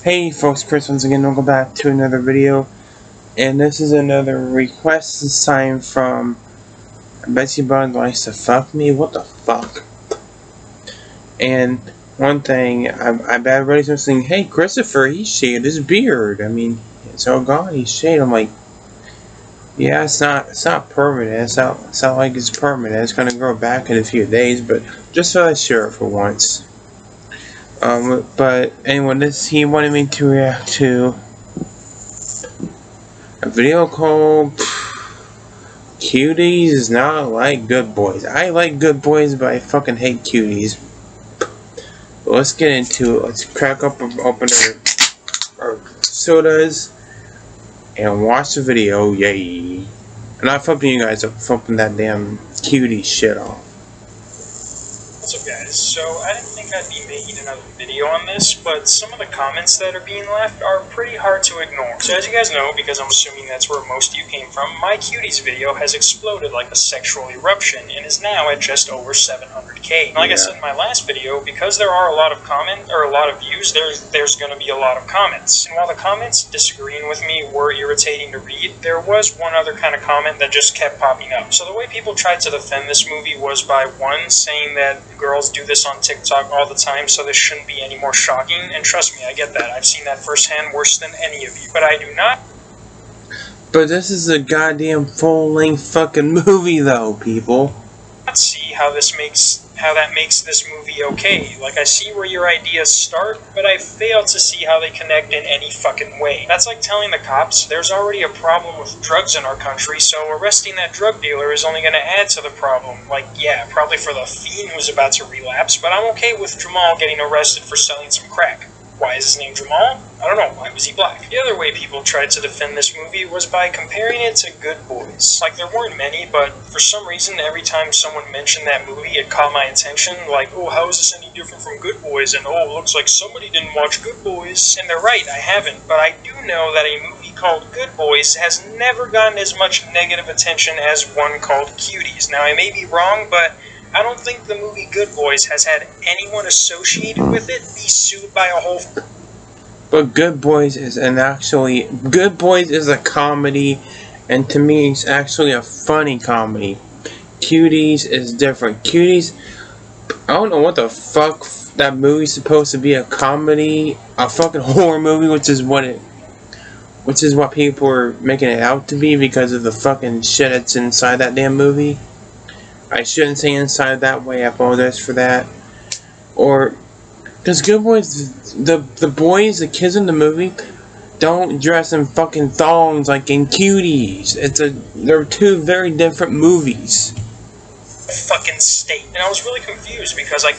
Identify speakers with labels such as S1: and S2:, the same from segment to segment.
S1: Hey folks, Chris once again, welcome back to another video, and this is another request this time from Betsy Bud Likes to Fuck Me. What the fuck? And one thing, I bet everybody's saying, hey Christopher, he shaved his beard. I mean, it's all gone, he's shaved. I'm like, yeah, it's not permanent, it's not like it's permanent, it's gonna grow back in a few days, but just so I'm sure for once. But anyway, he wanted me to react to a video called Cuties is not like Good Boys. I like Good Boys, but I fucking hate Cuties. But let's get into it. Let's crack up open our sodas and watch the video. Yay. I'm not flipping you guys up, flipping that damn Cutie shit off.
S2: What's up guys, so I didn't think I'd be making another video on this, but some of the comments that are being left are pretty hard to ignore. So as you guys know, because I'm assuming that's where most of you came from, my Cuties video has exploded like a sexual eruption and is now at just over 700k. Like I said in my last video, because there are a lot of views, there's gonna be a lot of comments. And while the comments disagreeing with me were irritating to read, there was one other kind of comment that just kept popping up. So the way people tried to defend this movie was by one, saying that girls do this on TikTok all the time, so this shouldn't be any more shocking. And trust me, I get that. I've seen that firsthand worse than any of you. But I do not.
S1: But this is a goddamn full-length fucking movie, though, people.
S2: See how that makes this movie okay. Like, I see where your ideas start, but I fail to see how they connect in any fucking way. That's like telling the cops there's already a problem with drugs in our country, so arresting that drug dealer is only going to add to the problem. Like, yeah, probably for the fiend who's about to relapse, but I'm okay with Jamal getting arrested for selling some crack. Why is his name Jamal? I don't know. Why was he black? The other way people tried to defend this movie was by comparing it to Good Boys. Like, there weren't many, but for some reason, every time someone mentioned that movie, it caught my attention. Like, oh, how is this any different from Good Boys? And, oh, looks like somebody didn't watch Good Boys. And they're right, I haven't. But I do know that a movie called Good Boys has never gotten as much negative attention as one called Cuties. Now, I may be wrong, but I don't think the movie Good Boys has had anyone associated with it be sued by a whole...
S1: But Good Boys is Good Boys is a comedy, and to me it's actually a funny comedy. Cuties is different. Cuties, I don't know what the fuck that movie's supposed to be, a comedy, a fucking horror movie, which is what people are making it out to be because of the fucking shit that's inside that damn movie. I shouldn't say inside that way, I apologize for that. Or, because Good Boys, the boys, the kids in the movie, don't dress in fucking thongs like in Cuties. They're two very different movies.
S2: Fucking state. And I was really confused because I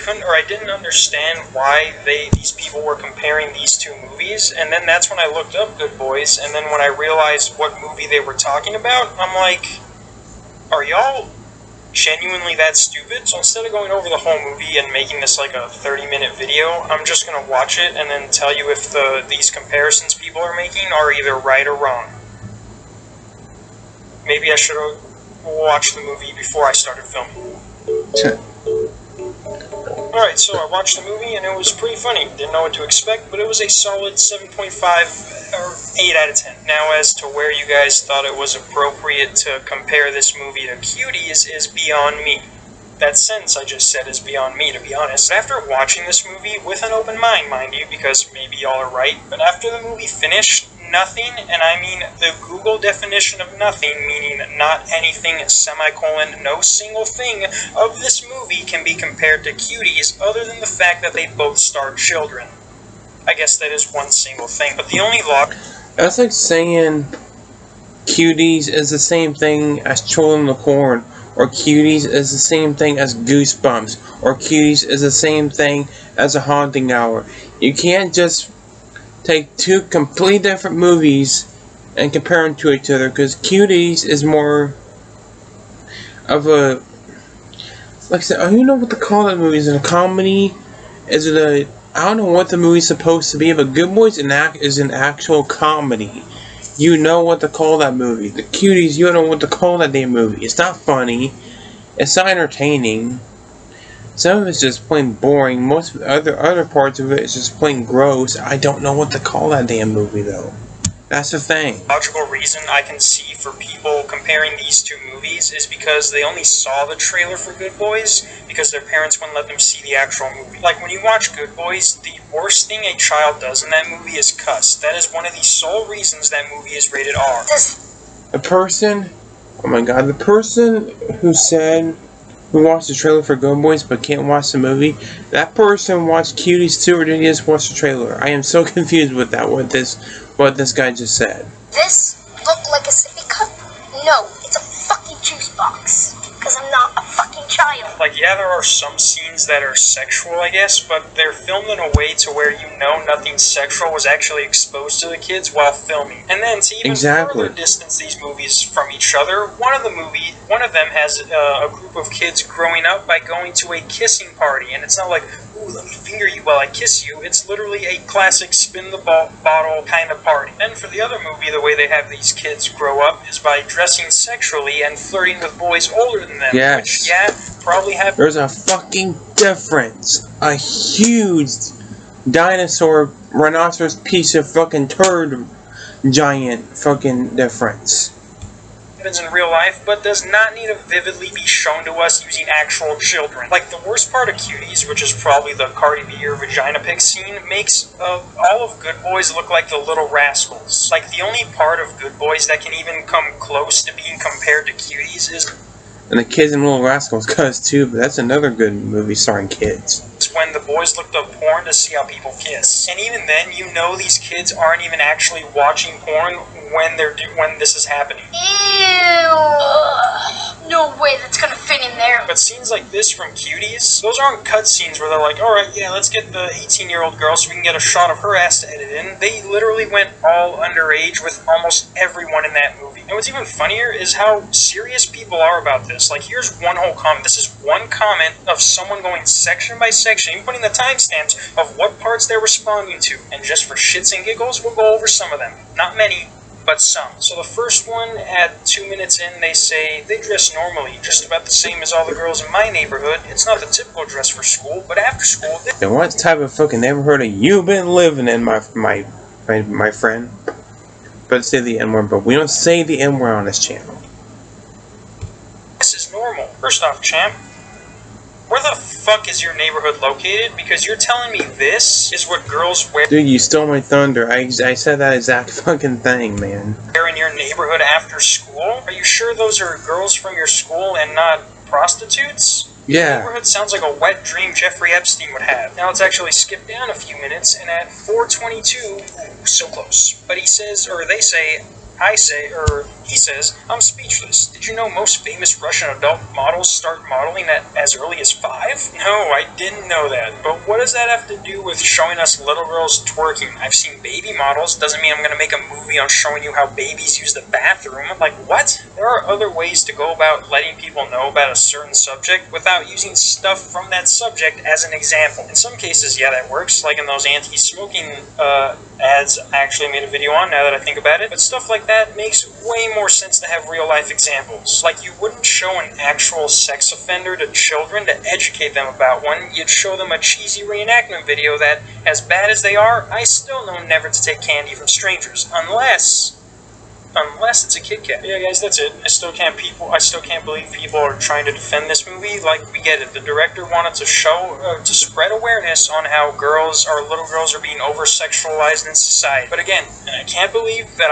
S2: didn't understand why these people were comparing these two movies. And then that's when I looked up Good Boys, and then when I realized what movie they were talking about, I'm like, are y'all genuinely that stupid? So instead of going over the whole movie and making this like a 30-minute video, I'm just gonna watch it and then tell you if these comparisons people are making are either right or wrong. Maybe I should have watched the movie before I started filming. Alright, so I watched the movie and it was pretty funny. Didn't know what to expect, but it was a solid 7.5 or 8 out of 10. Now, as to where you guys thought it was appropriate to compare this movie to Cuties is beyond me. That sentence I just said is beyond me, to be honest. After watching this movie, with an open mind, mind you, because maybe y'all are right, but after the movie finished, nothing, and I mean the Google definition of nothing, meaning not anything, semicolon, no single thing of this movie can be compared to Cuties other than the fact that they both star children. I guess that is one single thing, but the only law...
S1: That's like saying Cuties is the same thing as Children of the Corn, or Cuties is the same thing as Goosebumps, or Cuties is the same thing as A Haunting Hour. You can't just take two completely different movies and compare them to each other, because Cuties is more of a, like I said, I don't know what to call that movie. Is it a comedy? Is it a, I don't know what the movie's supposed to be, but Good Boys is an actual comedy. You know what to call that movie. The Cuties, you don't know what to call that damn movie. It's not funny. It's not entertaining. Some of it's just plain boring. Most of the other parts of it is just plain gross. I don't know what to call that damn movie though. That's the thing.
S2: Logical reason I can see for people comparing these two movies is because they only saw the trailer for Good Boys because their parents wouldn't let them see the actual movie. Like when you watch Good Boys, the worst thing a child does in that movie is cuss. That is one of the sole reasons that movie is rated R.
S1: The person, oh my god, the person who watched the trailer for Good Boys but can't watch the movie, that person watched Cuties too, or did he just watch the trailer? I am so confused with that, what this guy just said.
S3: This look like a sippy cup? No, it's a fucking juice box. Because I'm not a fucking child.
S2: Like, yeah, there are some scenes that are sexual, I guess, but they're filmed in a way to where you know nothing sexual was actually exposed to the kids while filming. And then to even further distance these movies from each other, one of them has a group of kids growing up by going to a kissing party, and it's not like, ooh, let me finger you while I kiss you. It's literally a classic spin the bottle kind of party. And for the other movie, the way they have these kids grow up is by dressing sexually and flirting with boys older than them.
S1: Yes.
S2: Which, yeah, probably have.
S1: There's a fucking difference. A huge dinosaur, rhinoceros piece of fucking turd giant fucking difference.
S2: Happens in real life, but does not need to vividly be shown to us using actual children. Like, the worst part of Cuties, which is probably the Cardi B or vagina pic scene, makes all of Good Boys look like the Little Rascals. Like, the only part of Good Boys that can even come close to being compared to Cuties is...
S1: And the Kids in Little Rascals does too, but that's another good movie starring kids.
S2: It's when the boys looked up porn to see how people kiss. And even then, you know these kids aren't even actually watching porn when this is happening.
S3: Ew. No way that's gonna fit in there.
S2: But scenes like this from Cuties, those aren't cut scenes where they're like, alright, yeah, let's get the 18-year-old girl so we can get a shot of her ass to edit in. They literally went all underage with almost everyone in that movie. And what's even funnier is how serious people are about this. Like, here's one whole comment. This is one comment of someone going section by section, even putting the timestamps of what parts they're responding to. And just for shits and giggles, we'll go over some of them. Not many, but some. So the first one, at 2 minutes in, they say, they dress normally, just about the same as all the girls in my neighborhood. It's not the typical dress for school, but after school...
S1: And what type of fucking neighborhood have you been living in, my friend? But say the N-word, but we don't say the N-word on this channel.
S2: This is normal. First off, champ, where the fuck is your neighborhood located? Because you're telling me this is what girls wear.
S1: Dude, you stole my thunder. I said that exact fucking thing, man.
S2: In your neighborhood after school? Are you sure those are girls from your school and not prostitutes?
S1: Yeah.
S2: The neighborhood sounds like a wet dream Jeffrey Epstein would have. Now let's actually skip down a few minutes, and at 4:22, so close. But he says, or they say, he says, I'm speechless. Did you know most famous Russian adult models start modeling at as early as 5? No, I didn't know that. But what does that have to do with showing us little girls twerking? I've seen baby models. Doesn't mean I'm going to make a movie on showing you how babies use the bathroom. Like, what? There are other ways to go about letting people know about a certain subject without using stuff from that subject as an example. In some cases, yeah, that works. Like in those anti-smoking ads I actually made a video on, now that I think about it. But stuff like that makes way more sense to have real-life examples. Like, you wouldn't show an actual sex offender to children to educate them about one. You'd show them a cheesy reenactment video that, as bad as they are, I still know never to take candy from strangers. Unless it's a Kit Kat. Yeah, guys, that's it. I still can't believe people are trying to defend this movie. Like, we get it. The director wanted to to spread awareness on how little girls are being over-sexualized in society. But again, I can't believe that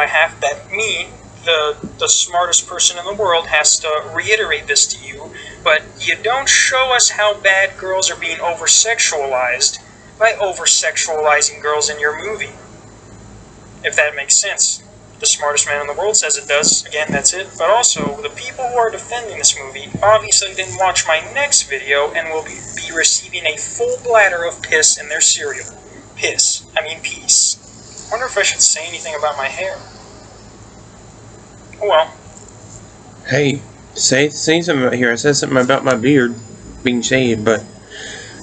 S2: the smartest person in the world has to reiterate this to you, but you don't show us how bad girls are being over-sexualized by over-sexualizing girls in your movie. If that makes sense. The smartest man in the world says it does. Again, that's it. But also, the people who are defending this movie obviously didn't watch my next video and will be receiving a full bladder of piss in their cereal. Peace. I wonder if I should say anything about my hair. Oh well.
S1: Hey, say something about here. I said something about my beard being shaved, but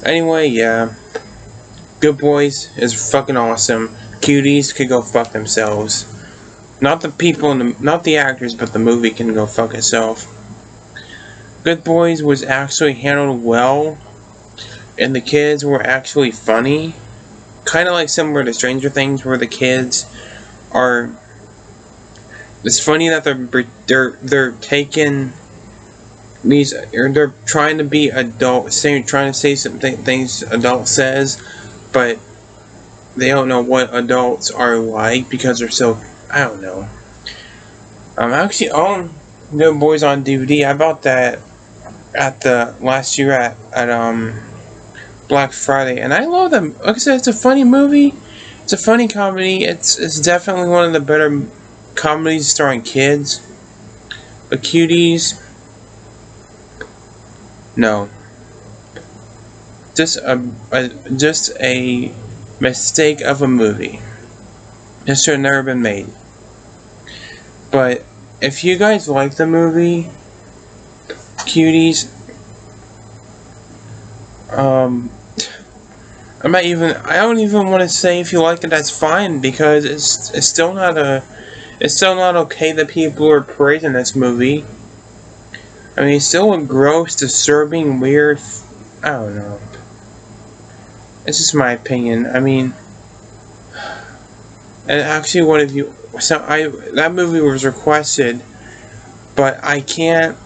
S1: anyway, yeah. Good Boys is fucking awesome. Cuties could go fuck themselves. Not the people, not the actors, but the movie can go fuck itself. Good Boys was actually handled well. and the kids were actually funny. Kind of like similar to Stranger Things, where the kids are. It's funny that they're taking these, or they're trying to be adult, trying to say some things adult says, but they don't know what adults are like because they're so, I don't know. I'm actually own Good Boys on DVD. I bought that at the last year at Black Friday, and I love them. Like I said, it's a funny movie. It's a funny comedy. It's definitely one of the better comedies starring kids. The Cuties, no, just a mistake of a movie. This should have never been made. But if you guys like the movie Cuties, I don't even want to say if you like it, that's fine, because it's still not okay that people are praising this movie. I mean, it's still a gross, disturbing, weird, I don't know. It's just my opinion. I mean, and actually one of you, that movie was requested, but I can't,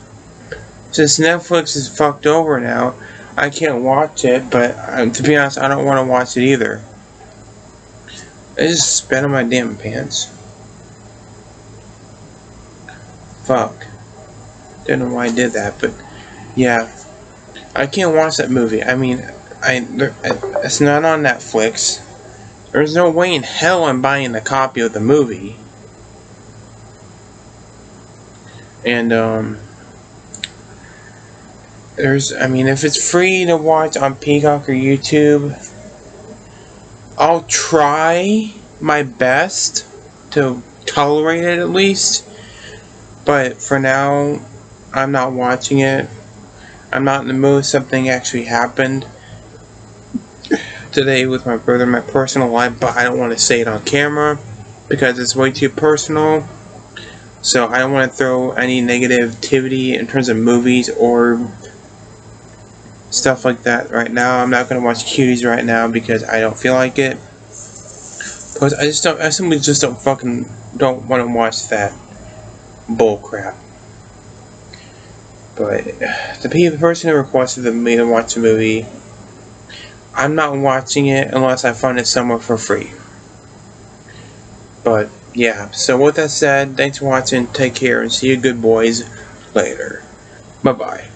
S1: since Netflix is fucked over now, I can't watch it, but to be honest, I don't want to watch it either. I just spit on my damn pants. Fuck. Don't know why I did that, but yeah. I can't watch that movie. I mean, it's not on Netflix. There's no way in hell I'm buying a copy of the movie. And, if it's free to watch on Peacock or YouTube, I'll try my best to tolerate it at least. But for now, I'm not watching it. I'm not in the mood. Something actually happened today with my brother in my personal life, but I don't want to say it on camera because it's way too personal. So I don't want to throw any negativity in terms of movies or stuff like that right now. I'm not going to watch Cuties right now because I don't feel like it. Because I simply just don't want to watch that bull crap. But the person who requested me to watch the movie, I'm not watching it unless I find it somewhere for free. But yeah, so with that said, thanks for watching, take care, and see you good boys later. Bye bye.